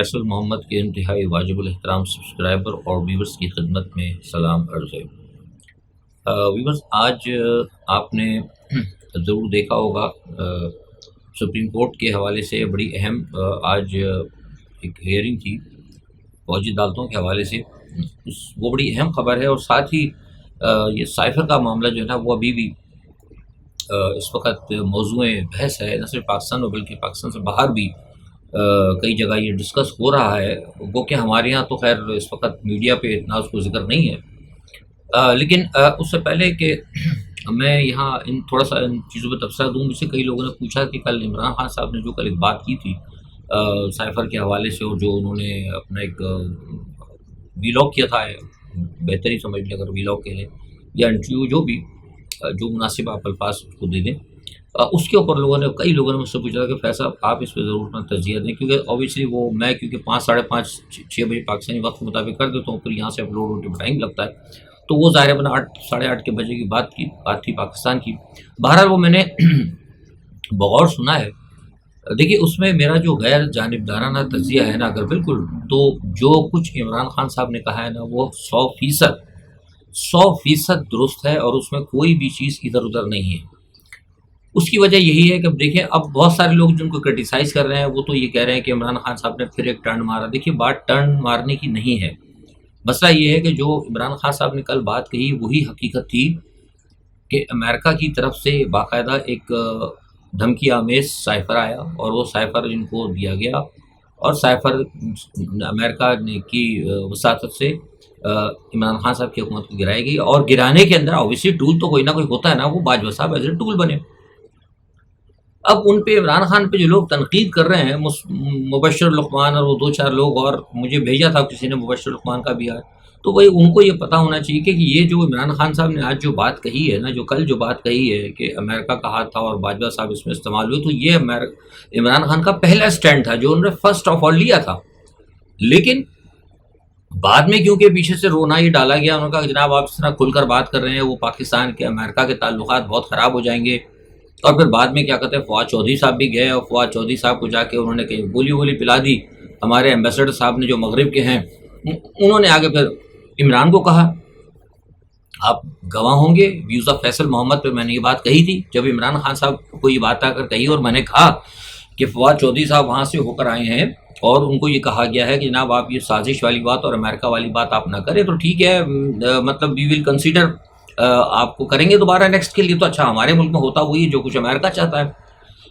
فیصل محمد کے انتہائی واجب الاحترام سبسکرائبر اور ویورز کی خدمت میں سلام عرض ہے۔ ویورز، آج آپ نے ضرور دیکھا ہوگا سپریم کورٹ کے حوالے سے بڑی اہم آج ایک ہیئرنگ تھی فوجی عدالتوں کے حوالے سے، وہ بڑی اہم خبر ہے، اور ساتھ ہی یہ سائفر کا معاملہ جو ہے نا وہ ابھی بھی اس وقت موضوع بحث ہے، نہ صرف پاکستان میں بلکہ پاکستان سے باہر بھی کئی جگہ یہ ڈسکس ہو رہا ہے۔ وہ کہ ہمارے ہاں تو خیر اس وقت میڈیا پہ اتنا اس کو ذکر نہیں ہے، لیکن اس سے پہلے کہ میں یہاں تھوڑا سا ان چیزوں پہ تبصرہ دوں، مجھ سے کئی لوگوں نے پوچھا کہ کل عمران خان صاحب نے جو کل ایک بات کی تھی سائفر کے حوالے سے، اور جو انہوں نے اپنا ایک ویلاگ کیا تھا، بہتر ہی سمجھ لیں اگر ویلاگ کہیں یا انٹرویو، جو بھی جو مناسب آپ الفاظ اس کو دے دیں، اس کے اوپر کئی لوگوں نے مجھ سے پوچھا کہ فیصل آپ اس پہ ضرور اپنا تجزیہ دیں، کیونکہ اوبیسلی وہ میں کیونکہ 5، 5:30، 6 بجے پاکستانی وقت کے مطابق کر دیتا ہوں، پھر یہاں سے اپلوڈ ہونے میں ٹائم لگتا ہے، تو وہ ظاہر اپنا 8، 8:30 کے بجے کی بات تھی پاکستان کی۔ بہرحال وہ میں نے بغور سنا ہے۔ دیکھیے اس میں میرا جو غیر جانبدارانہ تجزیہ ہے نا، اگر بالکل، تو جو کچھ عمران خان صاحب نے کہا ہے نا وہ 100% درست ہے، اور اس میں کوئی بھی چیز ادھر ادھر نہیں ہے۔ اس کی وجہ یہی ہے کہ دیکھیں اب بہت سارے لوگ جن کو کرٹیسائز کر رہے ہیں وہ تو یہ کہہ رہے ہیں کہ عمران خان صاحب نے پھر ایک ٹرن مارا۔ دیکھیے بات ٹرن مارنے کی نہیں ہے، مسئلہ یہ ہے کہ جو عمران خان صاحب نے کل بات کہی وہی حقیقت تھی کہ امریکہ کی طرف سے باقاعدہ ایک دھمکی آمیز سائفر آیا، اور وہ سائفر ان کو دیا گیا، اور سائفر امریکہ کی وساطت سے عمران خان صاحب کی حکومت کو گرائی گئی، اور گرانے کے اندر اوبیسلی ٹول تو کوئی نہ کوئی ہوتا ہے نا، وہ باجوہ صاحب ایز اے ٹول بنے۔ اب ان پہ عمران خان پہ جو لوگ تنقید کر رہے ہیں، مبشر لقمان اور وہ 2-4 لوگ، اور مجھے بھیجا تھا کسی نے مبشر لقمان کا بھی آیا، تو وہی ان کو یہ پتہ ہونا چاہیے کہ یہ جو عمران خان صاحب نے آج جو بات کہی ہے نا، جو کل جو بات کہی ہے کہ امریکہ کا ہاتھ تھا اور باجوہ صاحب اس میں استعمال ہوئے، تو یہ عمران خان کا پہلا سٹینڈ تھا جو انہوں نے فرسٹ آف آل لیا تھا، لیکن بعد میں کیونکہ پیچھے سے رونا یہ ڈالا گیا، انہوں نے کہا کہ جناب آپ اس طرح کھل کر بات کر رہے ہیں، وہ پاکستان کے امریکہ کے تعلقات بہت خراب ہو جائیں گے، اور پھر بعد میں کیا کہتے ہیں فواد چودھری صاحب بھی گئے، اور فواد چودھری صاحب کو جا کے انہوں نے کہیں گولی پلا دی، ہمارے ایمبیسڈر صاحب نے جو مغرب کے ہیں، انہوں نے آگے پھر عمران کو کہا، آپ گواہ ہوں گے ویوز آف فیصل محمد پہ میں نے یہ بات کہی تھی، جب عمران خان صاحب کو یہ بات آ کر کہی، اور میں نے کہا کہ فواد چودھری صاحب وہاں سے ہو کر آئے ہیں اور ان کو یہ کہا گیا ہے کہ جناب آپ یہ سازش والی بات اور امریکہ والی بات آپ نہ کریں، تو ٹھیک ہے، مطلب وی ول کنسیڈر، آپ کو کریں گے دوبارہ نیکسٹ کے لیے، تو اچھا ہمارے ملک میں ہوتا وہی جو کچھ امریکہ چاہتا ہے۔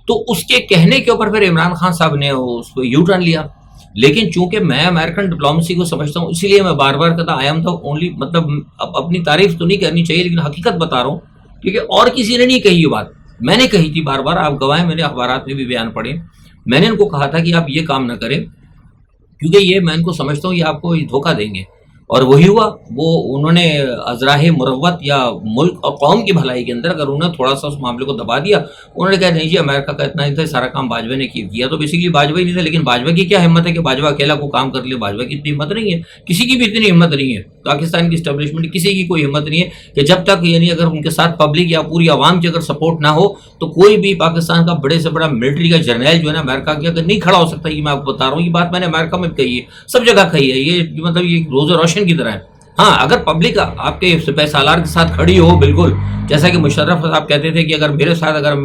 تو اس کے کہنے کے اوپر پھر عمران خان صاحب نے اس کو یو ٹرن لیا، لیکن چونکہ میں امریکن ڈپلومیسی کو سمجھتا ہوں، اسی لیے میں بار بار کہتا آئی ایم دا اونلی، مطلب اپنی تعریف تو نہیں کرنی چاہیے لیکن حقیقت بتا رہا ہوں، کیونکہ اور کسی نے نہیں کہی یہ بات، میں نے کہی تھی بار بار، آپ گواہ ہیں، میں نے اخبارات میں بھی بیان پڑھے، میں نے ان کو کہا تھا کہ آپ یہ کام نہ کریں، کیونکہ یہ میں ان کو سمجھتا ہوں یہ آپ کو دھوکہ دیں گے، اور وہی ہوا۔ وہ انہوں نے ازراہ مروت یا ملک اور قوم کی بھلائی کے اندر اگر انہوں نے تھوڑا سا اس معاملے کو دبا دیا، انہوں نے کہا نہیں جی امریکہ کا اتنا نہیں تھا، سارا کام باجوہ نے کیا، تو بیسیکلی باجوہ ہی نہیں تھا، لیکن باجوہ کی کیا ہمت ہے کہ باجوہ اکیلا کو کام کر لے، باجوہ کی اتنی ہمت نہیں ہے، کسی کی بھی اتنی ہمت نہیں ہے، پاکستان کی اسٹیبلشمنٹ کسی کی کوئی ہمت نہیں ہے کہ جب تک یعنی اگر ان کے ساتھ پبلک یا پوری عوام کی اگر سپورٹ نہ ہو تو کوئی بھی پاکستان کا بڑے سے بڑا ملٹری کا جرنیل جو ہے نا امریکہ کے اگر نہیں کھڑا ہو سکتا، یہ میں آپ کو بتا رہا ہوں، یہ بات میں نے امریکہ میں بھی کہی ہے، سب جگہ کہی ہے، یہ مطلب یہ روز روشن کی طرح ہے۔ ہاں اگر پبلک آپ کے سپہ سالار کے ساتھ کھڑی ہو، بالکل جیسا کہ مشرف صاحب کہتے تھے کہ اگر میرے ساتھ اگر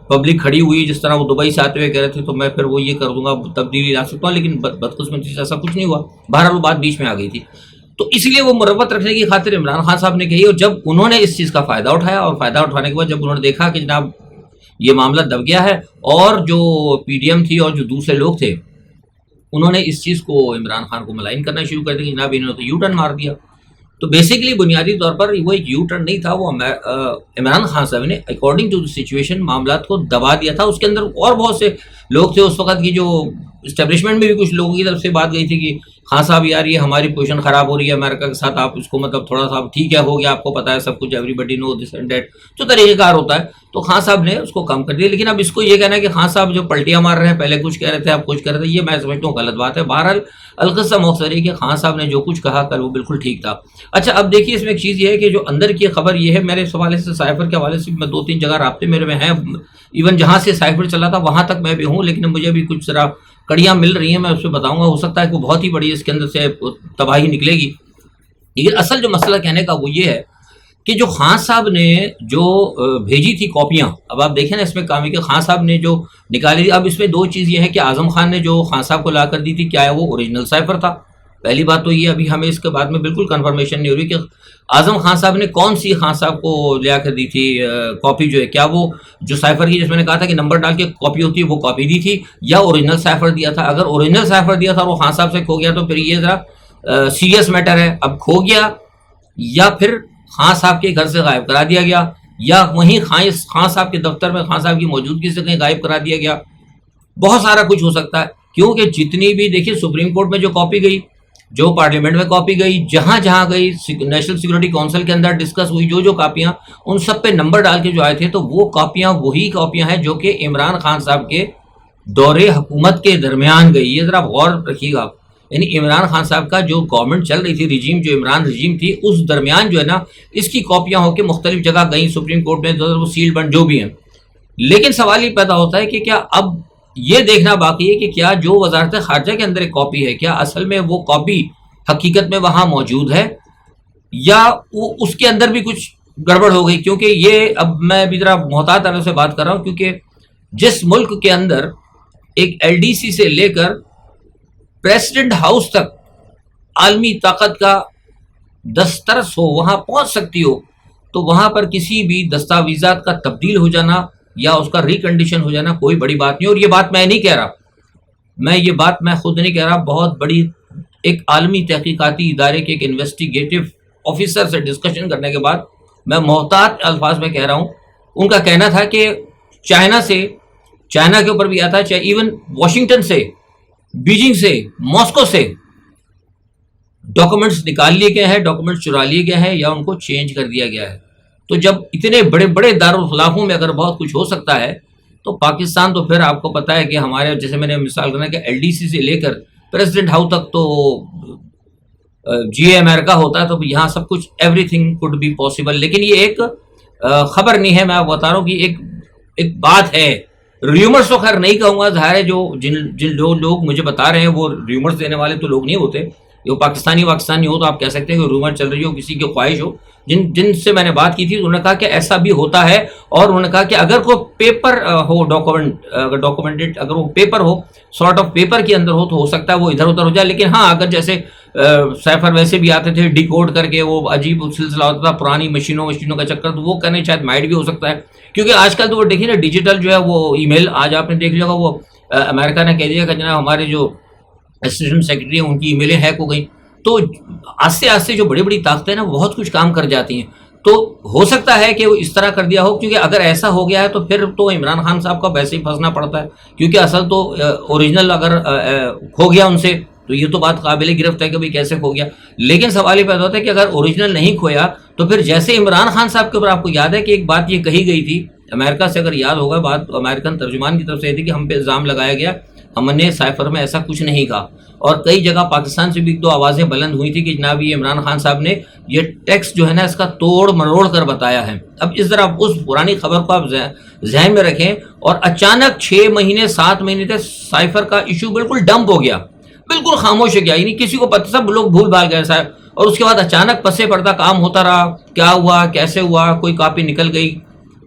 پبلک کھڑی ہوئی جس طرح وہ دبئی سے آتے ہوئے کہہ رہے تھے، تو میں پھر وہ یہ کر دوں گا، تبدیلی لا سکتا ہوں، لیکن بدقسمتی سے ایسا کچھ نہیں ہوا، بہرحال وہ بات بیچ میں آ گئی تھی، تو اس لیے وہ مروت رکھنے کی خاطر عمران خان صاحب نے کہی، اور جب انہوں نے اس چیز کا فائدہ اٹھایا، اور فائدہ اٹھانے کے بعد جب انہوں نے دیکھا کہ جناب یہ معاملہ دب گیا ہے، اور جو پی ڈی ایم تھی اور جو دوسرے لوگ تھے انہوں نے اس چیز کو عمران خان کو ملائن کرنا شروع کر دیا، جناب انہوں نے تو یو ٹرن مار دیا، تو بیسیکلی بنیادی طور پر وہ ایک یو ٹرن نہیں تھا، وہ عمران خان صاحب نے اکارڈنگ ٹو دی سچویشن معاملات کو دبا دیا تھا۔ اس کے اندر اور بہت سے لوگ تھے اس وقت کی، جو اسٹیبلشمنٹ میں بھی کچھ لوگوں کی طرف سے بات گئی تھی کہ خان صاحب یار یہ ہماری پوزیشن خراب ہو رہی ہے امریکہ کے ساتھ، آپ اس کو مطلب تھوڑا سا ٹھیک ہے ہو گیا، آپ کو پتا ہے سب کچھ، everybody know this and that, جو طریقہ کار ہوتا ہے، تو خان صاحب نے اس کو کم کر دیا۔ لیکن اب اس کو یہ کہنا ہے کہ خان صاحب جو پلٹیاں مار رہے ہیں، پہلے کچھ کہہ رہے تھے اب کچھ کہہ رہے تھے، یہ میں سمجھتا ہوں غلط بات ہے۔ بہرحال القصہ مختصر ہے کہ خان صاحب نے جو کچھ کہا کل وہ بالکل ٹھیک تھا۔ اچھا اب دیکھیے اس میں ایک چیز یہ ہے کہ جو اندر کی خبر یہ ہے، میرے حوالے سے سائفر کے حوالے سے میں 2-3 جگہ رابطے میرے میں ہیں، ایون جہاں سے سائفر چلا تھا وہاں تک میں بھی ہوں، لیکن مجھے بھی کچھ ذرا کڑیاں مل رہی ہیں، میں اس پہ بتاؤں گا، ہو سکتا ہے کہ وہ بہت ہی بڑی اس کے اندر سے تباہی نکلے گی. لیکن اصل جو مسئلہ کہنے کا وہ یہ ہے کہ جو خان صاحب نے جو بھیجی تھی کاپیاں، اب آپ دیکھیں نا اس میں کام ہے کہ خان صاحب نے جو نکالی تھی. اب اس میں دو چیز یہ ہے کہ اعظم خان نے جو خان صاحب کو لا کر دی تھی، کیا ہے وہ اوریجنل سائفر تھا؟ پہلی بات تو یہ ابھی ہمیں اس کے بعد میں بالکل کنفرمیشن نہیں ہو رہی کہ اعظم خان صاحب نے کون سی خان صاحب کو لیا کر دی تھی کاپی جو ہے، کیا وہ جو سائفر کی جس میں نے کہا تھا کہ نمبر ڈال کے کاپی ہوتی ہے وہ کاپی دی تھی، یا اوریجنل سائفر دیا تھا؟ اگر اوریجنل سائفر دیا تھا اور وہ خان صاحب سے کھو گیا تو پھر یہ ذرا سیریس میٹر ہے. اب کھو گیا یا پھر خان صاحب کے گھر سے غائب کرا دیا گیا، یا وہیں خان صاحب کے دفتر میں خان صاحب کی موجودگی سے کہیں غائب کرا دیا گیا. بہت سارا کچھ ہو سکتا ہے، کیونکہ جتنی بھی دیکھیے سپریم کورٹ میں جو کاپی گئی، جو پارلیمنٹ میں کاپی گئی، جہاں جہاں گئی، نیشنل سیکورٹی کونسل کے اندر ڈسکس ہوئی، جو کاپیاں ان سب پہ نمبر ڈال کے جو آئے تھے، تو وہ کاپیاں وہی کاپیاں ہیں جو کہ عمران خان صاحب کے دور حکومت کے درمیان گئی. یہ ذرا غور رکھیے گا، یعنی عمران خان صاحب کا جو گورنمنٹ چل رہی تھی، رجیم جو عمران رجیم تھی، اس درمیان جو ہے نا اس کی کاپیاں ہو کے مختلف جگہ گئیں، سپریم کورٹ میں وہ سیل بند جو بھی ہیں. لیکن سوال یہ پیدا ہوتا ہے کہ کیا اب یہ دیکھنا باقی ہے کہ کیا جو وزارت خارجہ کے اندر ایک کاپی ہے، کیا اصل میں وہ کاپی حقیقت میں وہاں موجود ہے، یا اس کے اندر بھی کچھ گڑبڑ ہو گئی؟ کیونکہ یہ اب میں بھی ذرا محتاط طرح سے بات کر رہا ہوں، کیونکہ جس ملک کے اندر ایک ایل ڈی سی سے لے کر پریسیڈنٹ ہاؤس تک عالمی طاقت کا دسترس ہو، وہاں پہنچ سکتی ہو، تو وہاں پر کسی بھی دستاویزات کا تبدیل ہو جانا یا اس کا ریکنڈیشن ہو جانا کوئی بڑی بات نہیں. اور یہ بات میں نہیں کہہ رہا، یہ بات میں خود نہیں کہہ رہا، بہت بڑی ایک عالمی تحقیقاتی ادارے کے ایک انویسٹیگیٹو آفیسر سے ڈسکشن کرنے کے بعد میں محتاط الفاظ میں کہہ رہا ہوں. ان کا کہنا تھا کہ چائنا کے اوپر بھی آتا ہے، چاہے ایون واشنگٹن سے، بیجنگ سے، ماسکو سے ڈاکومنٹس نکال لیے گئے ہیں، ڈاکومنٹس چرا لیے گئے ہیں، یا ان کو چینج کر دیا گیا ہے. تو جب اتنے بڑے بڑے دارالخلافوں میں اگر بہت کچھ ہو سکتا ہے، تو پاکستان تو پھر آپ کو پتا ہے کہ ہمارے جیسے میں نے مثال کرنا کہ ایل ڈی سی سے لے کر پریزیڈنٹ ہاؤس تک تو جی اے امریکہ ہوتا ہے، تو یہاں سب کچھ everything could be possible. لیکن یہ ایک خبر نہیں ہے، میں آپ بتا رہا ہوں کہ ایک بات ہے. ریومرز تو خیر نہیں کہوں گا، ظاہر ہے جن لوگ مجھے بتا رہے ہیں وہ ریومرز دینے والے تو لوگ نہیں ہوتے. جو پاکستانی ہو تو آپ کہہ سکتے ہیں کہ رومر چل رہی ہو، کسی کی خواہش ہو. جن سے میں نے بات کی تھی انہوں نے کہا کہ ایسا بھی ہوتا ہے، اور انہوں نے کہا کہ اگر کوئی پیپر ہو ڈاکومنٹڈ، اگر وہ paper who, sort of paper کے اندر ہو، تو ہو سکتا ہے وہ ادھر ادھر ہو جائے. لیکن ہاں اگر جیسے سائفر ویسے بھی آتے تھے ڈی کوڈ کر کے، وہ عجیب سلسلہ ہوتا تھا، پرانی مشینوں کا چکر، تو وہ کہنے شاید مائٹ بھی ہو سکتا ہے. کیونکہ آج کل تو وہ دیکھیے نا ڈیجیٹل جو ہے وہ ای میل، آج آپ نے دیکھ لیا وہ امریکہ نے کہہ دیا کہ جناب ہمارے جو اسسٹنٹ سیکرٹری ہیں ان کی ای میلیں ہیک ہو گئیں. تو آستے آستے جو بڑی بڑی طاقتیں نا بہت کچھ کام کر جاتی ہیں. تو ہو سکتا ہے کہ وہ اس طرح کر دیا ہو، کیونکہ اگر ایسا ہو گیا ہے تو پھر تو عمران خان صاحب کا ویسے ہی پھنسنا پڑتا ہے، کیونکہ اصل تو اوریجنل اگر کھو گیا ان سے تو یہ تو بات قابل گرفت ہے کہ بھائی کیسے کھو گیا. لیکن سوال یہ پیدا ہوتا ہے کہ اگر اوریجنل نہیں کھویا تو پھر جیسے عمران خان صاحب کے اوپر آپ کو یاد ہے کہ ایک بات یہ کہی گئی تھی امریکہ سے، اگر یاد ہوگا بات امریکن ترجمان کی طرف سے یہ تھی کہ ہم پہ الزام لگایا گیا، ہم نے سائفر میں ایسا کچھ نہیں کہا. اور کئی جگہ پاکستان سے بھی ایک دو آوازیں بلند ہوئی تھی کہ جناب یہ عمران خان صاحب نے یہ ٹیکسٹ جو ہے نا اس کا توڑ مروڑ کر بتایا ہے. اب اس طرح اس پرانی خبر کو آپ ذہن میں رکھیں، اور اچانک 6 مہینے 7 مہینے تک سائفر کا ایشو بالکل ڈمپ ہو گیا، بالکل خاموش ہو گیا، یعنی کسی کو پتہ، سب لوگ بھول بھال گئے صاحب. اور اس کے بعد اچانک پسے پردہ کام ہوتا رہا، کیا ہوا کیسے ہوا، کوئی کاپی نکل گئی،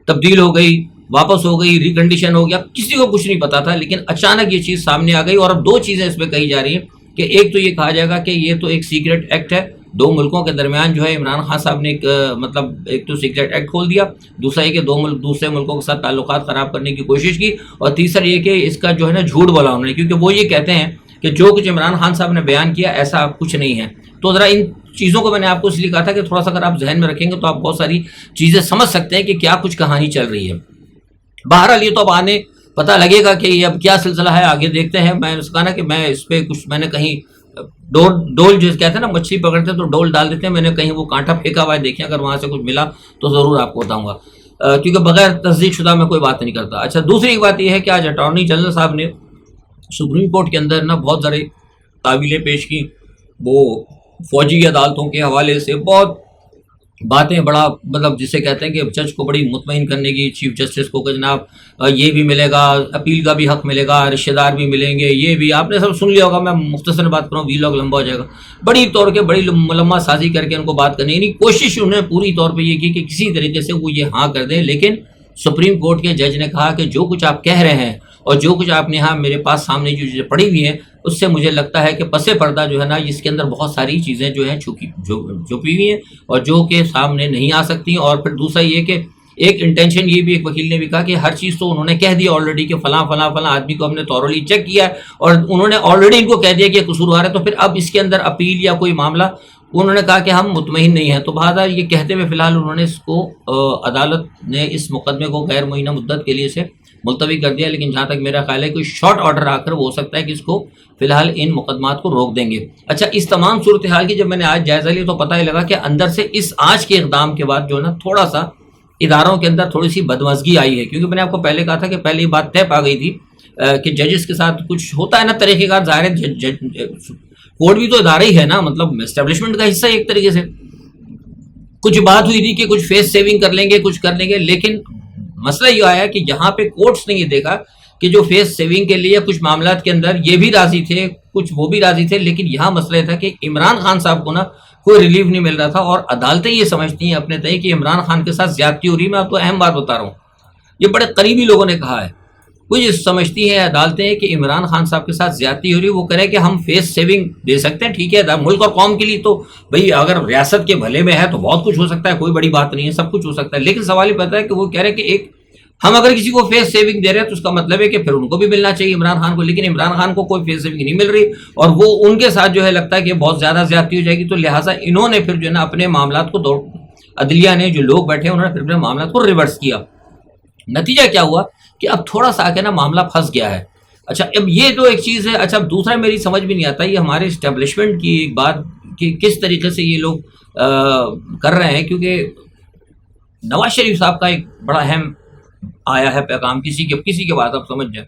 تبدیل ہو گئی، واپس ہو گئی، ریکنڈیشن ہو گیا، کسی کو کچھ نہیں پتا تھا. لیکن اچانک یہ چیز سامنے آ گئی، اور اب 2 چیزیں اس پہ کہی جا رہی ہیں کہ ایک تو یہ کہا جائے گا کہ یہ تو ایک سیکرٹ ایکٹ ہے، 2 ملکوں کے درمیان جو ہے عمران خان صاحب نے ایک تو سیکرٹ ایکٹ کھول دیا، دوسرا یہ کہ 2 ملک دوسرے ملکوں کے ساتھ تعلقات خراب کرنے کی کوشش کی، اور تیسرا یہ کہ اس کا جو ہے نا جھوٹ بولا انہوں نے، کیونکہ وہ یہ کہتے ہیں کہ جو کچھ عمران خان صاحب نے بیان کیا ایسا کچھ نہیں ہے. تو ذرا ان چیزوں کو میں نے آپ کو اس لیے کہا تھا کہ تھوڑا سا اگر آپ ذہن میں رکھیں گے تو آپ بہت ساری چیزیں سمجھ سکتے ہیں کہ کیا کچھ کہانی چل رہی ہے. بہرحال یہ تو اب آنے پتہ لگے گا کہ یہ اب کیا سلسلہ ہے، آگے دیکھتے ہیں. میں نے کہا نا کہ میں اس پہ کچھ میں نے کہیں ڈول جو کہتے ہیں نا مچھلی پکڑتے ہیں تو ڈول ڈال دیتے ہیں، میں نے کہیں وہ کانٹا پھینکا ہوا ہے، دیکھیں اگر وہاں سے کچھ ملا تو ضرور آپ کو بتاؤں گا، کیونکہ بغیر تصدیق شدہ میں کوئی بات نہیں کرتا. اچھا دوسری ایک بات یہ ہے کہ آج اٹارنی جنرل صاحب نے سپریم کورٹ کے اندر نا بہت سارے تعویلیں پیش کی، وہ فوجی عدالتوں کے حوالے سے بہت باتیں بڑا مطلب جسے کہتے ہیں کہ جج کو بڑی مطمئن کرنے کی، چیف جسٹس کو کہ جناب یہ بھی ملے گا، اپیل کا بھی حق ملے گا، رشتہ دار بھی ملیں گے، یہ بھی آپ نے سب سن لیا ہوگا، میں مختصر بات کروں ویلاگ لمبا ہو جائے گا، بڑی طور کے بڑی ملمہ سازی کر کے ان کو بات کرنی، یعنی کوشش انہوں نے پوری طور پہ یہ کی کہ کسی طریقے سے وہ یہ ہاں کر دیں، لیکن سپریم کورٹ کے جج نے کہا کہ جو کچھ آپ کہہ رہے ہیں اور جو کچھ آپ نے یہاں میرے پاس سامنے جو چیزیں پڑھی ہوئی ہیں اس سے مجھے لگتا ہے کہ پس پردہ جو ہے نا اس کے اندر بہت ساری چیزیں جو ہیں چھپی ہوئی ہیں اور جو کہ سامنے نہیں آ سکتی. اور پھر دوسرا یہ کہ ایک انٹینشن یہ بھی ایک وکیل نے بھی کہا کہ ہر چیز تو انہوں نے کہہ دیا آلریڈی کہ فلاں فلاں فلاں آدمی کو ہم نے تورولی چیک کیا ہے اور انہوں نے آلریڈی ان کو کہہ دیا کہ قصوروار ہے، تو پھر اب اس کے اندر اپیل یا کوئی معاملہ انہوں نے کہا کہ ہم مطمئن نہیں ہیں. تو بہذا یہ کہتے ہوئے فی الحال انہوں نے اس کو عدالت نے اس مقدمے کو غیر معینہ مدت کے لیے سے ملتوی کر دیا، لیکن جہاں تک میرا خیال ہے کوئی شارٹ آرڈر آ کر وہ ہو سکتا ہے کہ اس کو فی الحال ان مقدمات کو روک دیں گے. اچھا، اس تمام صورتحال کی جب میں نے آج جائزہ لیا تو پتہ ہی لگا کہ اندر سے اس آج کے اقدام کے بعد جو ہے نا تھوڑا سا اداروں کے اندر تھوڑی سی بدمزگی آئی ہے، کیونکہ میں نے آپ کو پہلے کہا تھا کہ پہلے یہ بات طے پا گئی تھی کہ ججز کے ساتھ کچھ ہوتا ہے نا طریقہ کار، ظاہر ہے کورٹ بھی تو ادارہ ہی ہے نا، مطلب اسٹیبلشمنٹ کا حصہ ہے ایک طریقے سے. کچھ بات ہوئی تھی کہ کچھ فیس سیونگ کر لیں گے، کچھ کر لیں گے، لیکن مسئلہ یہ آیا کہ یہاں پہ کورٹس نے یہ دیکھا کہ جو فیس سیونگ کے لیے کچھ معاملات کے اندر یہ بھی راضی تھے، کچھ وہ بھی راضی تھے، لیکن یہاں مسئلہ یہ تھا کہ عمران خان صاحب کو نا کوئی ریلیف نہیں مل رہا تھا، اور عدالتیں یہ سمجھتی ہیں اپنے تئیں کہ عمران خان کے ساتھ زیادتی ہو رہی ہے. میں آپ کو اہم بات بتا رہا ہوں، یہ بڑے قریبی لوگوں نے کہا ہے، کچھ سمجھتی ہیں عدالتیں کہ عمران خان صاحب کے ساتھ زیادتی ہو رہی ہے. وہ کرے کہ ہم فیس سیونگ دے سکتے ہیں، ٹھیک ہے، ملک اور قوم کے لیے تو بھئی اگر ریاست کے بھلے میں ہے تو بہت کچھ ہو سکتا ہے، کوئی بڑی بات نہیں ہے، سب کچھ ہو سکتا ہے. لیکن سوال یہ پتا ہے کہ وہ کہہ رہے کہ ایک ہم اگر کسی کو فیس سیونگ دے رہے ہیں تو اس کا مطلب ہے کہ پھر ان کو بھی ملنا چاہیے عمران خان کو، لیکن عمران خان کو کوئی فیس سیونگ نہیں مل رہی اور وہ ان کے ساتھ جو ہے لگتا ہے کہ بہت زیادہ زیادتی ہو جائے گی. تو لہٰذا انہوں نے پھر جو ہے نا اپنے معاملات کو عدلیہ نے جو لوگ بیٹھے انہوں نے پھر اپنے معاملات کو ریورس کیا. نتیجہ کیا ہوا کہ اب تھوڑا سا آ کے نا معاملہ پھنس گیا ہے. اچھا، اب یہ تو ایک چیز ہے. اچھا، اب دوسرا میری سمجھ بھی نہیں آتا یہ ہمارے اسٹیبلشمنٹ کی ایک بات کہ کس طریقے سے یہ لوگ کر رہے ہیں، کیونکہ نواز شریف صاحب کا ایک بڑا اہم آیا ہے پیغام کسی کے بعد آپ سمجھ جائیں،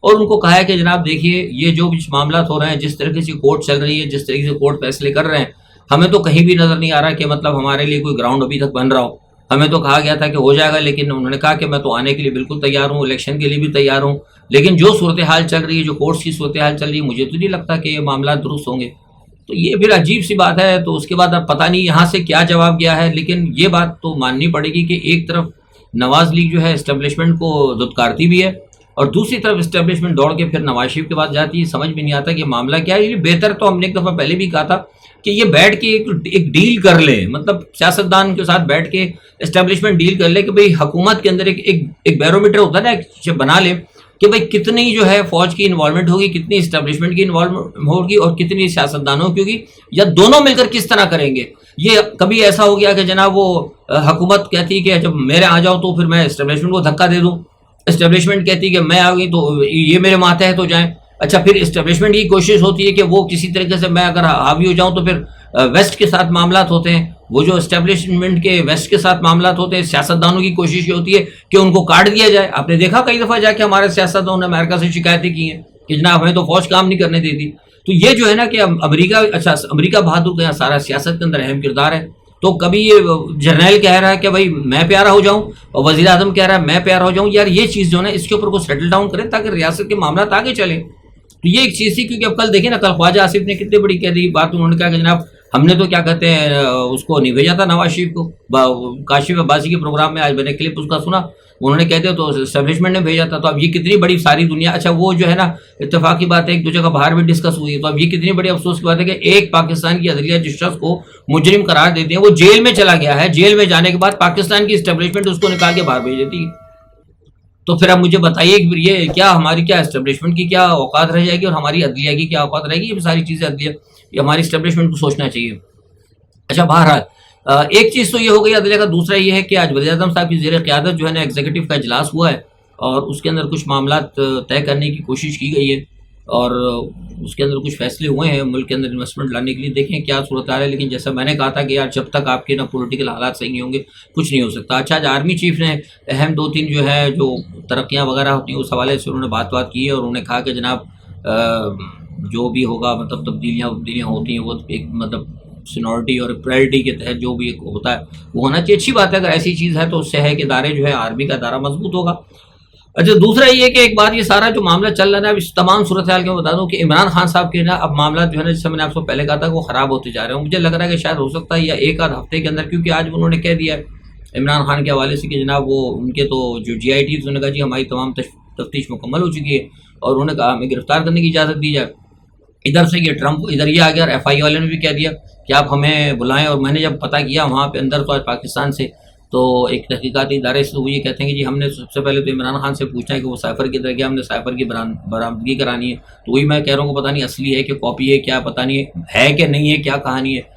اور ان کو کہا ہے کہ جناب دیکھیے یہ جو معاملات ہو رہے ہیں، جس طریقے سے کورٹ چل رہی ہے، جس طریقے سے کورٹ فیصلے کر رہے ہیں، ہمیں تو کہیں بھی نظر نہیں آ رہا کہ مطلب ہمارے لیے کوئی گراؤنڈ ابھی تک بن رہا ہو. ہمیں تو کہا گیا تھا کہ ہو جائے گا، لیکن انہوں نے کہا کہ میں تو آنے کے لیے بالکل تیار ہوں، الیکشن کے لیے بھی تیار ہوں، لیکن جو صورتحال چل رہی ہے، جو کورٹس کی صورتحال چل رہی ہے، مجھے تو نہیں لگتا کہ یہ معاملات درست ہوں گے. تو یہ پھر عجیب سی بات ہے. تو اس کے بعد اب پتہ نہیں یہاں سے کیا جواب گیا ہے، لیکن یہ بات تو ماننی پڑے گی کہ ایک طرف نواز لیگ جو ہے اسٹیبلشمنٹ کو دھتکارتی بھی ہے اور دوسری طرف اسٹیبلشمنٹ دوڑ کے پھر نواز شریف کے بعد جاتی ہے. سمجھ میں نہیں آتا کہ معاملہ کیا ہے. یہ بہتر تو ہم نے ایک دفعہ پہلے بھی کہا تھا کہ یہ بیٹھ کے ایک ڈیل کر لے، مطلب سیاستدان کے ساتھ بیٹھ کے اسٹیبلشمنٹ ڈیل کر لے کہ بھئی حکومت کے اندر ایک بیرومیٹر ہوتا ہے نا، ایک بنا لے کہ بھئی کتنی جو ہے فوج کی انوالومنٹ ہوگی، کتنی اسٹیبلشمنٹ کی انوالومنٹ ہوگی اور کتنی سیاستدانوں کی ہوگی، یا دونوں مل کر کس طرح کریں گے. یہ کبھی ایسا ہو گیا کہ جناب وہ حکومت کہتی کہ جب میرے آ جاؤ تو پھر میں اسٹیبلشمنٹ کو دھکا دے دوں، اسٹیبلشمنٹ کہتی کہ میں آ گئی تو یہ میرے ماتحت ہو جائیں. اچھا، پھر اسٹیبلشمنٹ کی کوشش ہوتی ہے کہ وہ کسی طریقے سے میں اگر حاوی ہو جاؤں تو پھر ویسٹ کے ساتھ معاملات ہوتے ہیں، وہ جو اسٹیبلشمنٹ کے ویسٹ کے ساتھ معاملات ہوتے ہیں، سیاستدانوں کی کوشش یہ ہوتی ہے کہ ان کو کاٹ دیا جائے. آپ نے دیکھا کئی دفعہ جا کے ہمارے سیاستدانوں نے امریکہ سے شکایتیں کی ہیں کہ جناب ہمیں تو فوج کام نہیں کرنے دیتی. تو یہ جو ہے نا کہ امریکہ بہادر کا سارا سیاست کے اندر اہم کردار ہے. تو کبھی یہ جرنیل کہہ رہا ہے کہ بھائی میں پیارا ہو جاؤں اور وزیر اعظم کہہ رہا ہے میں پیارا ہو جاؤں. یار یہ چیز جو ہے نا اس کے اوپر کو سیٹل ڈاؤن کریں تاکہ ریاست کے معاملات آگے چلیں. تو یہ ایک چیز تھی، کیونکہ اب کل دیکھیں نا، کل خواجہ آصف نے کتنی بڑی کہہ دی بات. انہوں نے کہا کہ جناب ہم نے تو کیا کہتے ہیں اس کو نہیں بھیجا تھا نواز شریف کو کاشف عباسی کے پروگرام میں. آج میں نے کلپ اس کا سنا، انہوں نے کہتے تو اسٹیبلشمنٹ نے بھیجا تھا. تو اب یہ کتنی بڑی ساری دنیا، اچھا وہ جو ہے نا اتفاق کی بات ہے ایک دو جگہ باہر بھی ڈسکس ہوئی ہے. تو اب یہ کتنی بڑی افسوس کی بات ہے کہ ایک پاکستان کی عدلیہ جس شخص کو مجرم قرار دیتے ہیں وہ جیل میں چلا گیا ہے، جیل میں جانے کے بعد پاکستان کی اسٹیبلشمنٹ اس کو نکال کے باہر بھیج دیتی ہے. تو پھر اب مجھے بتائیے کہ یہ کیا ہماری کیا اسٹیبلشمنٹ کی کیا اوقات رہ جائے گی اور ہماری عدلیہ کی کیا اوقات رہے گی. یہ ساری چیزیں عدلیہ یہ ہماری اسٹیبلشمنٹ کو سوچنا چاہیے. اچھا، بہرحال ایک چیز تو یہ ہو گئی عدلیہ کا. دوسرا یہ ہے کہ آج وزیر اعظم صاحب کی زیر قیادت جو ہے نا ایگزیکٹو کا اجلاس ہوا ہے اور اس کے اندر کچھ معاملات طے کرنے کی کوشش کی گئی ہے اور اس کے اندر کچھ فیصلے ہوئے ہیں ملک کے اندر انویسٹمنٹ لانے کے لیے. دیکھیں کیا صورتحال ہے، لیکن جیسا میں نے کہا تھا کہ یار جب تک آپ کے نا پولیٹیکل حالات صحیح نہیں ہوں گے کچھ نہیں ہو سکتا. اچھا، آج آرمی چیف نے اہم دو تین جو ہے جو ترقیاں وغیرہ ہوتی ہیں اس حوالے سے انہوں نے بات کی ہے اور انہوں نے کہا کہ جناب جو بھی ہوگا مطلب تبدیلیاں ہوتی ہیں وہ ایک مطلب سینورٹی اور پرائرٹی کے تحت جو بھی ایک ہوتا ہے وہ ہونا چاہیے. اچھی بات ہے اگر ایسی چیز ہے تو اس سے ہے کہ ادارے جو ہے آرمی کا ادارہ مضبوط ہوگا. اچھا دوسرا یہ کہ ایک بات یہ سارا جو معاملہ چل رہا ہے اب اس تمام صورتحال کے میں بتا دوں کہ عمران خان صاحب کے نا اب معاملات جو ہے نا جیسے میں نے آپ کو پہلے کہا تھا کہ وہ خراب ہوتے جا رہے ہیں. مجھے لگ رہا ہے کہ شاید ہو سکتا ہے یا ایک آدھ ہفتے کے اندر, کیونکہ آج انہوں نے کہہ دیا ہے عمران خان کے حوالے سے کہ جناب وہ ان کے تو جو جی آئی ٹی انہوں نے کہا جی ہماری تمام تفتیش مکمل ہو چکی ہے اور انہوں نے کہا ہمیں گرفتار کرنے کی اجازت دی جائے. ادھر سے یہ ٹرمپ ادھر یہ آ گیا اور ایف آئی والے نے بھی کہہ دیا کہ آپ ہمیں بلائیں. اور میں نے جب پتہ کیا وہاں پہ اندر تو آج پاکستان سے تو ایک تحقیقاتی ادارے سے وہ یہ کہتے ہیں کہ جی ہم نے سب سے پہلے تو عمران خان سے پوچھنا ہے کہ وہ سائفر کی طرح کیا ہم نے سائفر کی برآمدگی کرانی ہے. تو وہی میں کہہ رہا ہوں کہ پتہ نہیں اصلی ہے کہ کاپی ہے کیا پتہ نہیں ہے کہ نہیں ہے کیا کہانی ہے.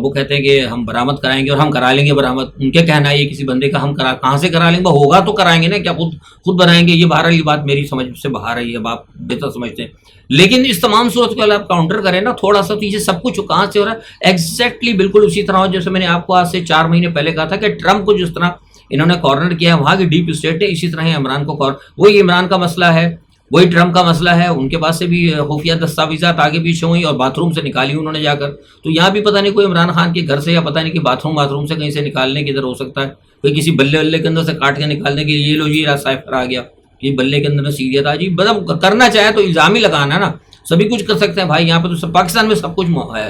وہ کہتے ہیں کہ ہم برآمد کرائیں گے اور ہم کرا لیں گے برآمد. ان کے کہنا ہے یہ کسی بندے کا ہم کہاں سے کرا لیں گے, ہوگا تو کرائیں گے نا, کیا خود بنائیں گے. یہ بہرحال یہ بات میری سمجھ سے باہر ہے, یہ آپ بہتر سمجھتے ہیں. لیکن اس تمام صورت کو آپ کاؤنٹر کریں نا تھوڑا سا, تو یہ سب کچھ کہاں سے ہو رہا ہے ایگزیکٹلی بالکل اسی طرح ہو جیسے میں نے آپ کو آج سے 4 مہینے پہلے کہا تھا کہ ٹرمپ کو جس طرح انہوں نے کارنر کیا ہے وہاں کی ڈیپ اسٹیٹ ہے, اسی طرح ہی عمران کو وہی عمران کا مسئلہ ہے, وہی ٹرمپ کا مسئلہ ہے. ان کے پاس سے بھی خفیہ دستاویزات آگے پیچھے ہوئی اور باتھ روم سے نکالی انہوں نے جا کر. تو یہاں بھی پتہ نہیں کوئی عمران خان کے گھر سے یا پتہ نہیں کہ باتھ روم سے کہیں سے نکالنے کی ادھر ہو سکتا ہے, کوئی کسی بلے کے اندر سے کاٹ کے نکالنے کے لیے یہ لو جی سائفر آ گیا, یہ بلے کے اندر سیریت آ جی. مطلب کرنا چاہے تو الزام ہی لگانا ہے نا, سبھی کچھ کر سکتے ہیں بھائی, یہاں پہ تو پاکستان میں سب کچھ ہے.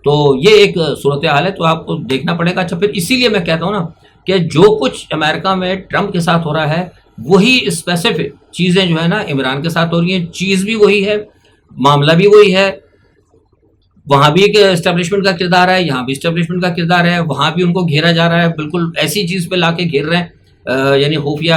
تو یہ ایک صورتحال ہے, تو آپ کو دیکھنا پڑے گا. اچھا پھر اسی لیے میں کہتا ہوں نا کہ جو کچھ امریکہ میں ٹرمپ کے ساتھ ہو رہا ہے وہی اسپیسیفک چیزیں جو ہے نا عمران کے ساتھ ہو رہی ہیں. چیز بھی وہی ہے, معاملہ بھی وہی ہے. وہاں بھی ایک اسٹیبلشمنٹ کا کردار ہے, یہاں بھی اسٹیبلشمنٹ کا کردار ہے. وہاں بھی ان کو گھیرا جا رہا ہے, بالکل ایسی چیز پہ لا کے گھیر رہے ہیں, یعنی خفیہ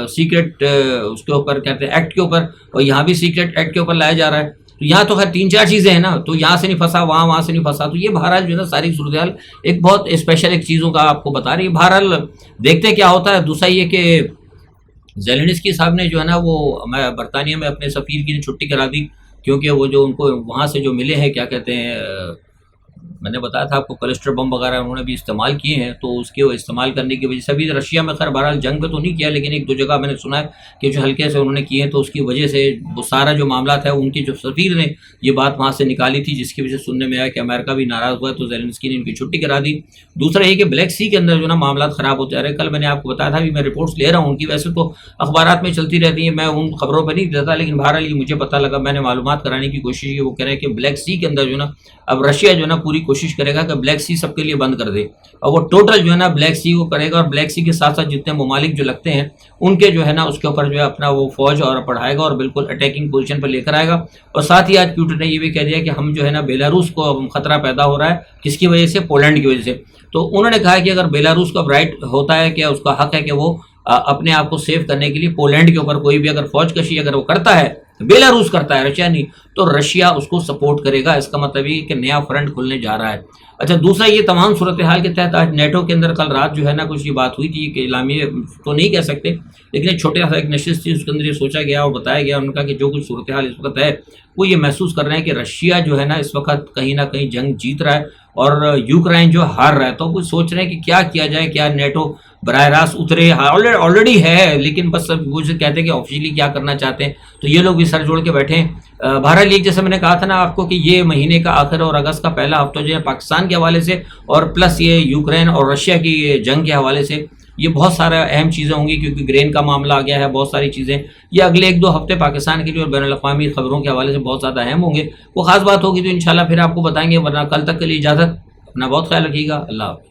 سیکرٹ اس کے اوپر کہتے ہیں ایکٹ کے اوپر, اور یہاں بھی سیکرٹ ایکٹ کے اوپر لایا جا رہا ہے. تو یہاں تو خیر 3-4 چیزیں ہیں نا, تو یہاں سے نہیں پھنسا وہاں سے نہیں پھنسا. تو یہ بہرحال جو ہے نا ساری صورتحال ایک بہت اسپیشل ایک چیزوں کا آپ کو بتا رہی ہے. بہرحال دیکھتے ہیں کیا ہوتا ہے. دوسرا یہ کہ زیلنسکی صاحب نے جو ہے نا وہ برطانیہ میں اپنے سفیر کی چھٹی کرا دی, کیونکہ وہ جو ان کو وہاں سے جو ملے ہیں کیا کہتے ہیں, میں نے بتایا تھا آپ کو کلسٹر بم وغیرہ انہوں نے بھی استعمال کیے ہیں. تو اس کے استعمال کرنے کی وجہ سے بھی رشیا میں خیر بہرحال جنگ پہ تو نہیں کیا, لیکن 1-2 جگہ میں نے سنا ہے کہ جو ہلکے سے انہوں نے کیے ہیں. تو اس کی وجہ سے وہ سارا جو معاملات ہے ان کے جو سفیر نے یہ بات وہاں سے نکالی تھی, جس کی وجہ سے سننے میں آیا کہ امریکہ بھی ناراض ہوا ہے, تو زیلنسکی نے ان کی چھٹی کرا دی. دوسرا یہ کہ بلیک سی کے اندر جو نا معاملات خراب ہوتے جا رہے ہیں. کل میں نے آپ کو بتایا تھا بھی میں رپورٹس لے رہا ہوں ان کی, ویسے تو اخبارات میں چلتی رہتی ہیں, میں ان خبروں پہ نہیں دیتا, لیکن بہرحال یہ مجھے پتہ لگا, میں نے معلومات کرانے کی کوشش کی. وہ کہہ رہے ہیں کہ بلیک سی کے اندر جو نا اب رشیا جو ہے نا پوری کوشش کرے گا کہ بلیک سی سب کے لیے بند کر دے, اور وہ ٹوٹل جو ہے نا بلیک سی کو کرے گا, اور بلیک سی کے ساتھ ساتھ جتنے ممالک جو لگتے ہیں ان کے جو ہے نا اس کے اوپر جو ہے اپنا وہ فوج اور پڑھائے گا اور بالکل اٹیکنگ پوزیشن پر لے کر آئے گا. اور ساتھ ہی آج پیوٹن نے یہ بھی کہہ دیا کہ ہم جو ہے نا بیلاروس کو خطرہ پیدا ہو رہا ہے, کس کی وجہ سے, پولینڈ کی وجہ سے. تو انہوں نے کہا کہ اگر بیلاروس کا رائٹ ہوتا ہے کہ اس کا حق ہے کہ وہ اپنے آپ کو سیو کرنے کے لیے پولینڈ کے اوپر کوئی بھی اگر فوج کشی اگر وہ کرتا ہے, بیلاروس کرتا ہے, رشیا نہیں, تو رشیا اس کو سپورٹ کرے گا. اس کا مطلب یہ کہ نیا فرنٹ کھلنے جا رہا ہے. اچھا دوسرا یہ تمام صورتحال کے تحت آج نیٹو کے اندر کل رات جو ہے نا کچھ یہ بات ہوئی تھی کہ اعلامیہ تو نہیں کہہ سکتے, لیکن ایک چھوٹا سا ایک نشست تھی, اس کے اندر یہ سوچا گیا اور بتایا گیا ان کا کہ جو کچھ صورتحال اس وقت ہے وہ یہ محسوس کر رہے ہیں کہ رشیا جو ہے نا اس وقت کہیں نہ کہیں جنگ جیت رہا ہے اور یوکرائن جو ہار رہا ہے. تو کچھ سوچ رہے ہیں کہ کیا کیا جائے, کیا نیٹو براہ راست اترے, آلریڈی ہے, لیکن بس وہ کہتے ہیں کہ آفیشلی کیا کرنا چاہتے ہیں. تو یہ لوگ بھی سر جوڑ کے بیٹھے ہیں. بہرحال ایک جیسے میں نے کہا تھا نا آپ کو کہ یہ مہینے کا آخر اور اگست کا پہلا ہفتہ جو ہے پاکستان کے حوالے سے اور پلس یہ یوکرین اور رشیا کی جنگ کے حوالے سے یہ بہت سارا اہم چیزیں ہوں گی, کیونکہ گرین کا معاملہ آ گیا ہے, بہت ساری چیزیں یہ اگلے 1-2 ہفتے پاکستان کے لیے اور بین الاقوامی خبروں کے حوالے سے بہت زیادہ اہم ہوں گے. وہ خاص بات ہوگی تو انشاءاللہ پھر آپ کو بتائیں گے, ورنہ کل تک کے لیے اجازت, اپنا بہت خیال رکھیے گا. اللہ حافظ.